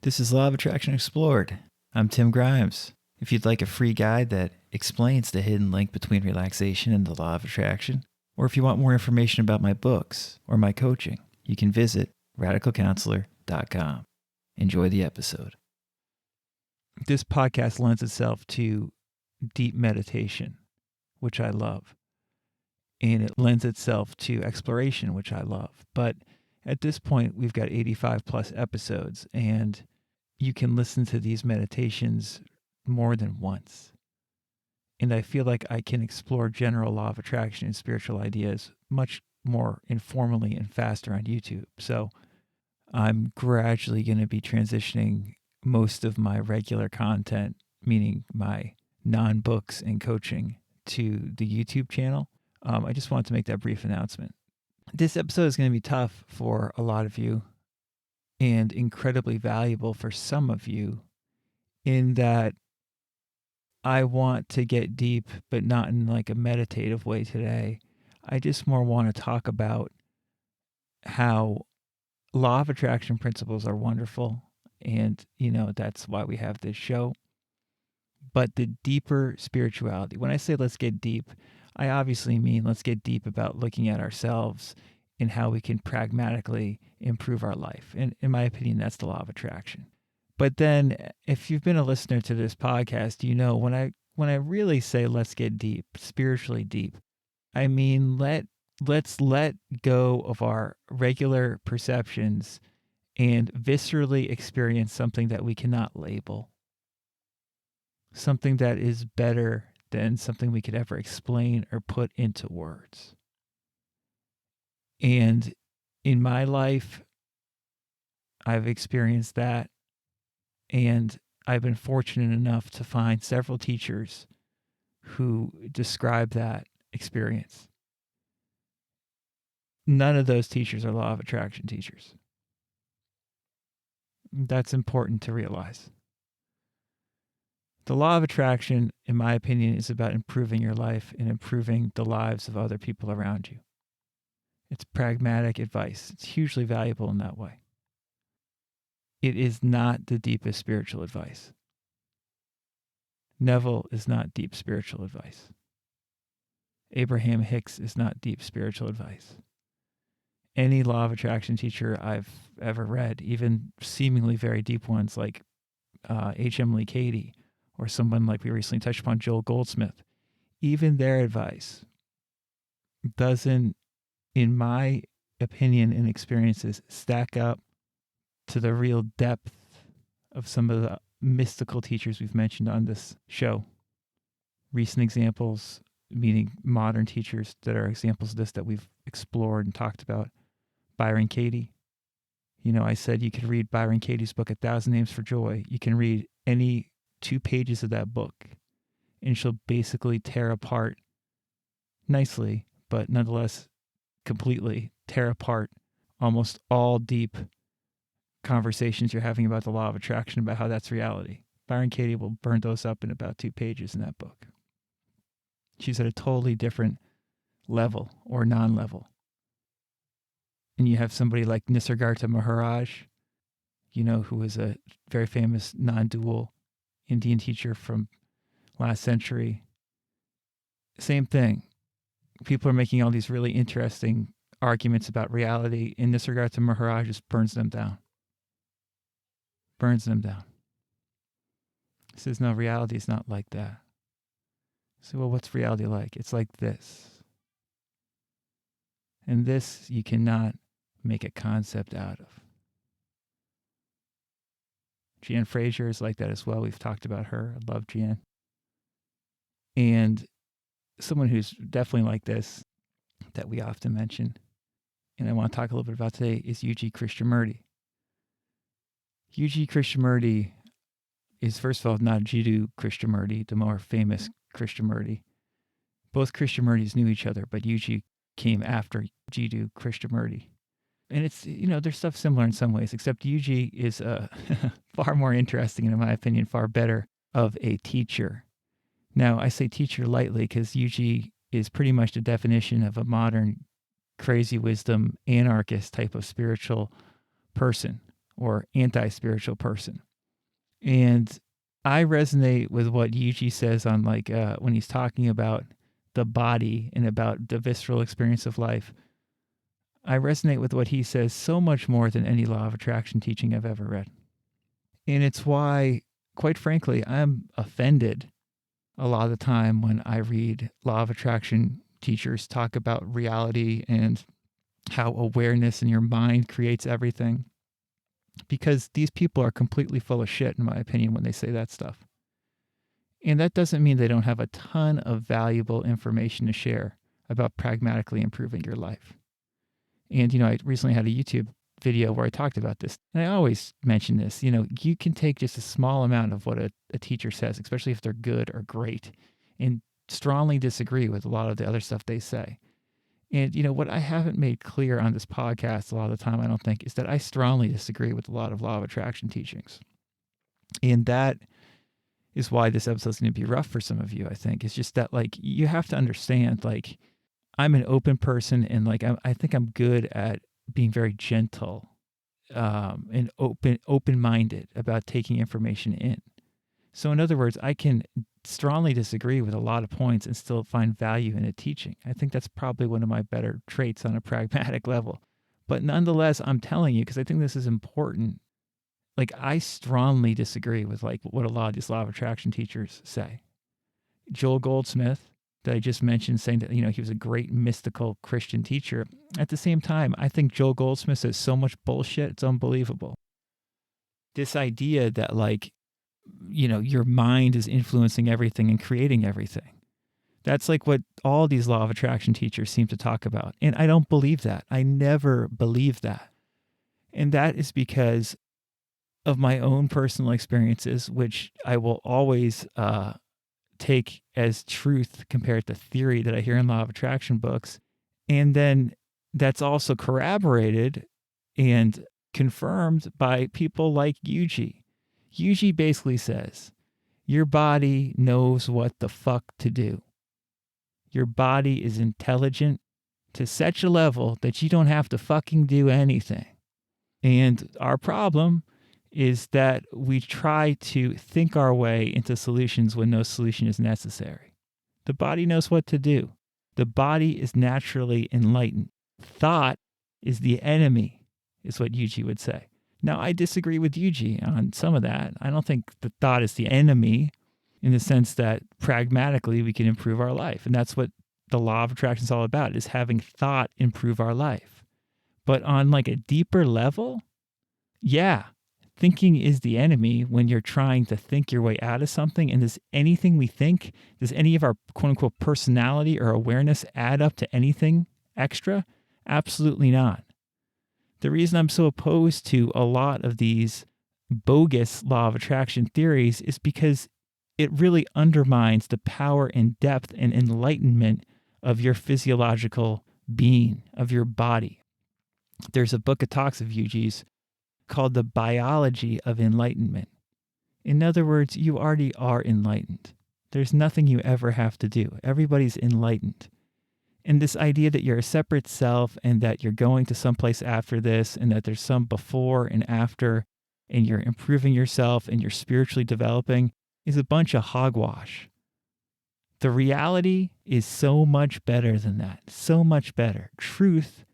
This is Law of Attraction Explored. I'm Tim Grimes. If you'd like a free guide that explains the hidden link between relaxation and the law of attraction, or if you want more information about my books or my coaching, you can visit radicalcounselor.com. Enjoy the episode. This podcast lends itself to deep meditation, which I love. And it lends itself to exploration, which I love. But at this point, we've got 85 plus episodes, and you can listen to these meditations more than once. And I feel like I can explore general law of attraction and spiritual ideas much more informally and faster on YouTube. So I'm gradually going to be transitioning most of my regular content, meaning my non-books and coaching, to the YouTube channel. I just wanted to make that brief announcement. This episode is going to be tough for a lot of you and incredibly valuable for some of you, in that I want to get deep, but not in like a meditative way today. I just more want to talk about how law of attraction principles are wonderful. And, that's why we have this show. But the deeper spirituality, when I say let's get deep, I obviously mean let's get deep about looking at ourselves and how we can pragmatically improve our life. And in my opinion, that's the law of attraction. But then if you've been a listener to this podcast, when I really say let's get deep, spiritually deep, I mean let's let go of our regular perceptions and viscerally experience something that we cannot label. Something that is better than something we could ever explain or put into words. And in my life, I've experienced that. And I've been fortunate enough to find several teachers who describe that experience. None of those teachers are law of attraction teachers. That's important to realize. The law of attraction, in my opinion, is about improving your life and improving the lives of other people around you. It's pragmatic advice. It's hugely valuable in that way. It is not the deepest spiritual advice. Neville is not deep spiritual advice. Abraham Hicks is not deep spiritual advice. Any law of attraction teacher I've ever read, even seemingly very deep ones like H.M. Lee Cady, or someone like we recently touched upon, Joel Goldsmith, even their advice doesn't, in my opinion and experiences, stack up to the real depth of some of the mystical teachers we've mentioned on this show. Recent examples, meaning modern teachers that are examples of this that we've explored and talked about. Byron Katie. I said you could read Byron Katie's book, 1,000 Names for Joy. You can read any 2 pages of that book, and she'll basically tear apart nicely, but nonetheless completely tear apart almost all deep conversations you're having about the law of attraction, about how that's reality. Byron Katie will burn those up in about 2 pages in that book. She's at a totally different level or non-level. And you have somebody like Nisargadatta Maharaj, who is a very famous non-dual Indian teacher from last century. Same thing. People are making all these really interesting arguments about reality, and Nisargadatta Maharaj just burns them down. Burns them down. He says, no, reality is not like that. So, well, what's reality like? It's like this. And this you cannot make a concept out of. Jeanne Fraser is like that as well. We've talked about her. I love Jeanne. And someone who's definitely like this, that we often mention, and I want to talk a little bit about today, is U.G. Krishnamurti. U.G. Krishnamurti is, first of all, not Jiddu Krishnamurti, the more famous Krishnamurti. Both Krishnamurtis knew each other, but U.G. came after Jiddu Krishnamurti. And it's, there's stuff similar in some ways, except U.G. is far more interesting, and in my opinion, far better of a teacher. Now, I say teacher lightly because U.G. is pretty much the definition of a modern crazy wisdom anarchist type of spiritual person or anti-spiritual person. And I resonate with what Yuji says on when he's talking about the body and about the visceral experience of life. I resonate with what he says so much more than any law of attraction teaching I've ever read. And it's why, quite frankly, I'm offended a lot of the time when I read law of attraction teachers talk about reality and how awareness in your mind creates everything. Because these people are completely full of shit, in my opinion, when they say that stuff. And that doesn't mean they don't have a ton of valuable information to share about pragmatically improving your life. And, I recently had a YouTube video where I talked about this. And I always mention this, you can take just a small amount of what a teacher says, especially if they're good or great, and strongly disagree with a lot of the other stuff they say. And, what I haven't made clear on this podcast a lot of the time, I don't think, is that I strongly disagree with a lot of law of attraction teachings. And that is why this episode is going to be rough for some of you, I think. It's just that, you have to understand, I'm an open person, and, I think I'm good at being very gentle and open-minded about taking information in. So in other words, I can strongly disagree with a lot of points and still find value in a teaching. I think that's probably one of my better traits on a pragmatic level. But nonetheless, I'm telling you, because I think this is important, I strongly disagree with what a lot of these law of attraction teachers say. Joel Goldsmith, that I just mentioned, saying that, he was a great mystical Christian teacher. At the same time, I think Joel Goldsmith says so much bullshit, it's unbelievable. This idea that your mind is influencing everything and creating everything. That's what all these law of attraction teachers seem to talk about. And I don't believe that. I never believed that. And that is because of my own personal experiences, which I will always take as truth compared to theory that I hear in law of attraction books. And then that's also corroborated and confirmed by people like Yuji. Yuji basically says, your body knows what the fuck to do. Your body is intelligent to such a level that you don't have to fucking do anything. And our problem is that we try to think our way into solutions when no solution is necessary. The body knows what to do. The body is naturally enlightened. Thought is the enemy, is what Yuji would say. Now, I disagree with Yuji on some of that. I don't think the thought is the enemy in the sense that pragmatically we can improve our life. And that's what the law of attraction is all about, is having thought improve our life. But on a deeper level, yeah, thinking is the enemy when you're trying to think your way out of something. And does anything we think, does any of our quote unquote personality or awareness add up to anything extra? Absolutely not. The reason I'm so opposed to a lot of these bogus law of attraction theories is because it really undermines the power and depth and enlightenment of your physiological being, of your body. There's a book that talks of Yuji's called The Biology of Enlightenment. In other words, you already are enlightened. There's nothing you ever have to do. Everybody's enlightened. And this idea that you're a separate self and that you're going to someplace after this and that there's some before and after and you're improving yourself and you're spiritually developing is a bunch of hogwash. The reality is so much better than that. So much better. Truth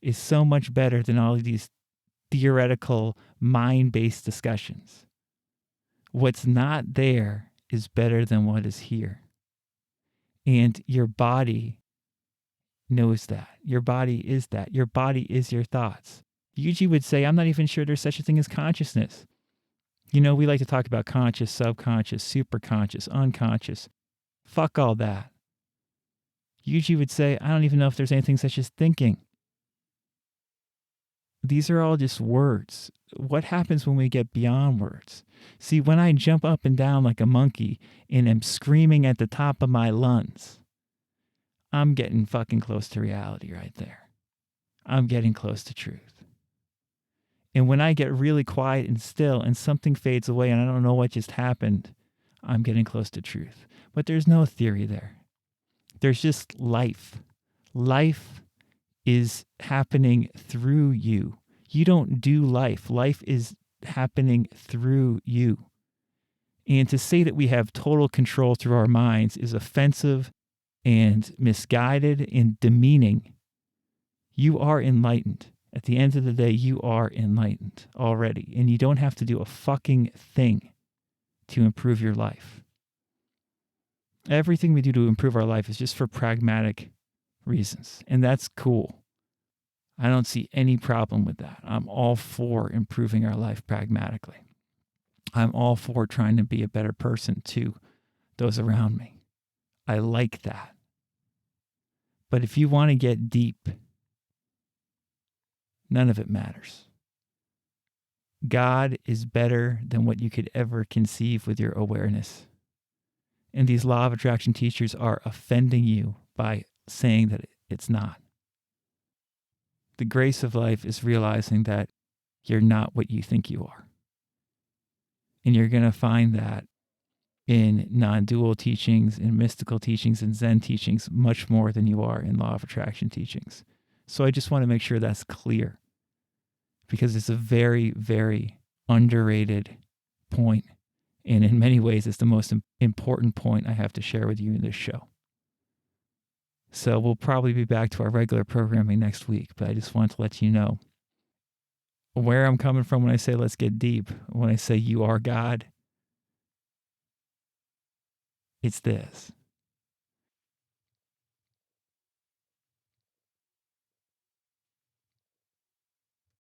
is so much better than all of these theoretical mind-based discussions. What's not there is better than what is here. And your body knows that. Your body is that. Your body is your thoughts. Yuji would say, I'm not even sure there's such a thing as consciousness. We like to talk about conscious, subconscious, superconscious, unconscious. Fuck all that. Yuji would say, I don't even know if there's anything such as thinking. These are all just words. What happens when we get beyond words? See, when I jump up and down like a monkey and am screaming at the top of my lungs, I'm getting fucking close to reality right there. I'm getting close to truth. And when I get really quiet and still and something fades away and I don't know what just happened, I'm getting close to truth. But there's no theory there. There's just life. Life is happening through you. You don't do life. Life is happening through you. And to say that we have total control through our minds is offensive and misguided and demeaning. You are enlightened. At the end of the day, you are enlightened already. And you don't have to do a fucking thing to improve your life. Everything we do to improve our life is just for pragmatic reasons. And that's cool. I don't see any problem with that. I'm all for improving our life pragmatically. I'm all for trying to be a better person to those around me. I like that. But if you want to get deep, none of it matters. God is better than what you could ever conceive with your awareness. And these law of attraction teachers are offending you by saying that it's not. The grace of life is realizing that you're not what you think you are. And you're going to find that in non-dual teachings, in mystical teachings, and Zen teachings, much more than you are in law of attraction teachings. So I just want to make sure that's clear, because it's a very, very underrated point. And in many ways, it's the most important point I have to share with you in this show. So we'll probably be back to our regular programming next week, but I just want to let you know where I'm coming from when I say let's get deep. When I say you are God, it's this.